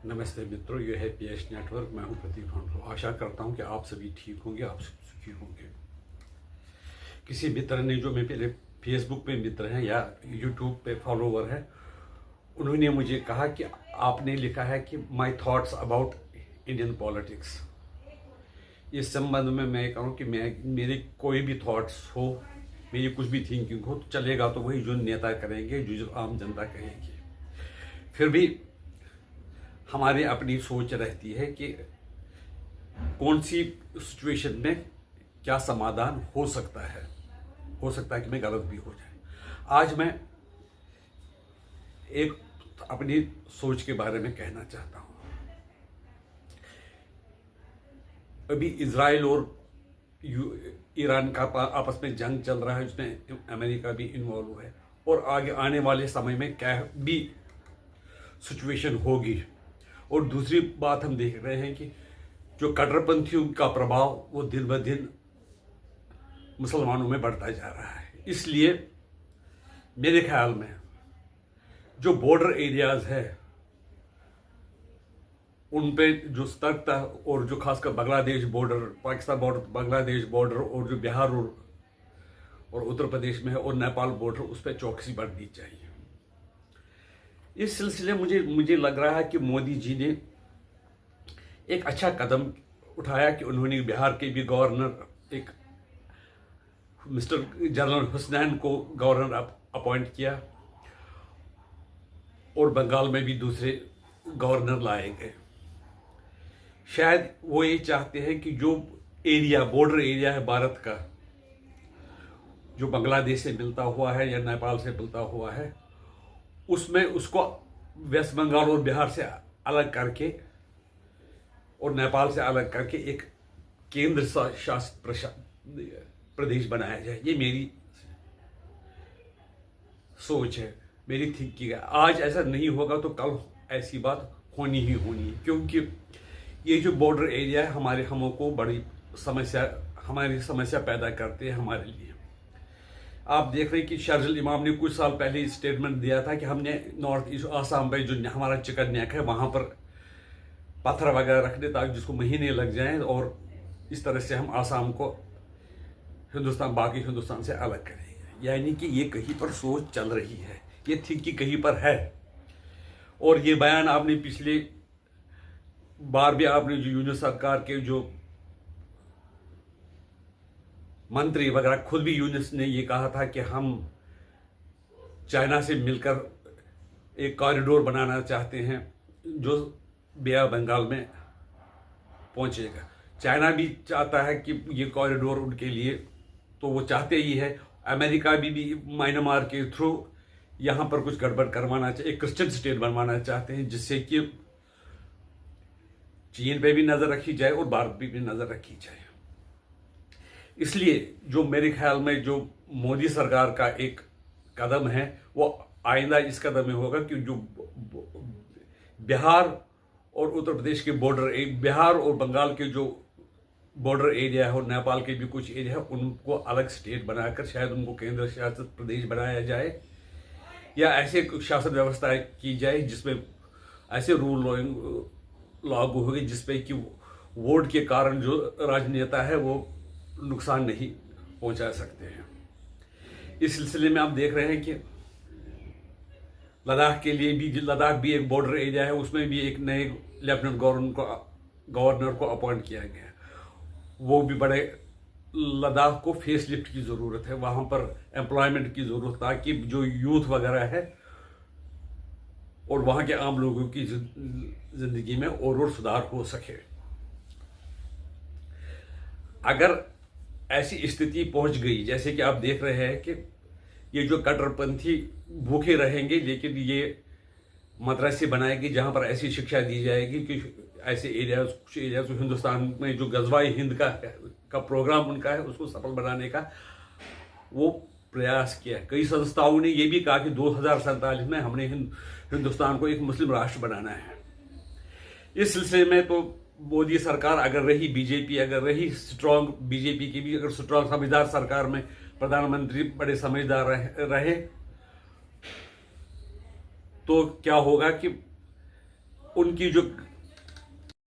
नमस्ते मित्रों, ये है पीएच नेटवर्क। मैं हूं प्रतीक भांडो। आशा करता हूं कि आप सभी ठीक होंगे, आप सुखी होंगे। किसी मित्र ने, जो मेरे फेसबुक पे मित्र हैं या यूट्यूब पे फॉलोवर हैं, उन्होंने मुझे कहा कि आपने लिखा है कि my thoughts about Indian politics. इस संबंध में मैं कहूँ कि मेरे कोई भी थॉट्स हो, मेरी कुछ भी थिंकिंग हो, तो चलेगा तो वही जो नेता करेंगे, जो आम जनता कहेगी। फिर भी हमारी अपनी सोच रहती है कि कौन सी सिचुएशन में क्या समाधान हो सकता है। हो सकता है कि मैं गलत भी हो जाए। आज मैं एक अपनी सोच के बारे में कहना चाहता हूं। अभी इजराइल और ईरान का आपस में जंग चल रहा है, जिसमें अमेरिका भी इन्वॉल्व है, और आगे आने वाले समय में क्या भी सिचुएशन होगी। और दूसरी बात हम देख रहे हैं कि जो कट्टरपंथियों का प्रभाव वो दिन ब दिन मुसलमानों में बढ़ता जा रहा है। इसलिए मेरे ख्याल में जो बॉर्डर एरियाज है उन पे जो सतर्कता, और जो खासकर Bangladesh border, Pakistan border, Bangladesh border, और जो बिहार और उत्तर प्रदेश में है, और नेपाल बॉर्डर, उस पर चौकसी बढ़नी चाहिए। इस सिलसिले मुझे लग रहा है कि मोदी जी ने एक अच्छा कदम उठाया कि उन्होंने बिहार के भी गवर्नर, एक मिस्टर जनरल हुसनैन को गवर्नर अपॉइंट किया, और बंगाल में भी दूसरे गवर्नर लाए गए। शायद वो ये चाहते हैं कि जो एरिया, बॉर्डर एरिया है भारत का, जो बांग्लादेश से मिलता हुआ है या नेपाल से मिलता हुआ है, उसमें उसको वेस्ट बंगाल और बिहार से अलग करके और नेपाल से अलग करके एक केंद्र शासित प्रदेश बनाया जाए। ये मेरी सोच है, मेरी थिंकिंग है। आज ऐसा नहीं होगा तो कल ऐसी बात होनी ही होनी है, क्योंकि ये जो बॉर्डर एरिया है हमों को बड़ी समस्या पैदा करते हैं हमारे लिए। आप देख रहे हैं कि शर्जिल इमाम ने कुछ साल पहले स्टेटमेंट दिया था कि हमने नॉर्थ ईस्ट आसाम में जो हमारा चिकन नेक है वहां पर पत्थर वगैरह रखने, ताकि जिसको महीने लग जाएं, और इस तरह से हम आसाम को बाकी हिंदुस्तान से अलग करेंगे। यानी कि ये कहीं पर सोच चल रही है, ये थिंकिंग कहीं पर है। और ये बयान आपने पिछले बार भी, आपने जो यूनियन सरकार के जो मंत्री वगैरह, खुद भी यूनिस ने ये कहा था कि हम चाइना से मिलकर एक कॉरिडोर बनाना चाहते हैं जो बे ऑफ बंगाल में पहुंचेगा। चाइना भी चाहता है कि ये कॉरिडोर उनके लिए, तो वो चाहते ही है। अमेरिका भी म्यांमार के थ्रू यहाँ पर कुछ गड़बड़ करवाना चाहिए, एक क्रिश्चियन स्टेट बनवाना चाहते हैं, जिससे कि चीन पे भी नजर रखी जाए और भारत पे भी नजर रखी जाए। इसलिए जो मेरे ख्याल में जो मोदी सरकार का एक कदम है, वो आइंदा इस कदम में होगा कि जो बिहार और उत्तर प्रदेश के बॉर्डर, बिहार और बंगाल के जो बॉर्डर एरिया है और नेपाल के भी कुछ एरिया है, उनको अलग स्टेट बनाकर शायद उनको केंद्र शासित प्रदेश बनाया जाए, या ऐसे शासन व्यवस्था की जाए जिसमें ऐसे रूल लागू होगी जिसपे कि वोट के कारण जो राजनेता है वो नुकसान नहीं पहुंचा सकते हैं। इस सिलसिले में आप देख रहे हैं कि लद्दाख के लिए भी, लद्दाख भी एक बॉर्डर एरिया है, उसमें भी एक नए लेफ्टिनेंट गवर्नर को अपॉइंट किया गया। वो भी बड़े, लद्दाख को फेस लिफ्ट की ज़रूरत है, वहाँ पर एम्प्लॉयमेंट की ज़रूरत, ताकि जो यूथ वगैरह है और वहाँ के आम लोगों की ज़िंदगी में और सुधार हो सके। अगर ऐसी स्थिति पहुंच गई, जैसे कि आप देख रहे हैं कि ये जो कट्टरपंथी भूखे रहेंगे, लेकिन ये मदरसे बनाएगी जहां पर ऐसी शिक्षा दी जाएगी कि ऐसे एरियाज, कुछ एरियाज हिंदुस्तान में जो गजवाए हिंद का प्रोग्राम उनका है, उसको सफल बनाने का वो प्रयास किया। कई संस्थाओं ने ये भी कहा कि 2047 में हमने हिंदुस्तान को एक मुस्लिम राष्ट्र बनाना है। इस सिलसिले में तो मोदी सरकार अगर रही, बीजेपी अगर रही स्ट्रांग, बीजेपी की भी अगर स्ट्रांग समझदार सरकार में प्रधानमंत्री बड़े समझदार रहे, तो क्या होगा कि उनकी जो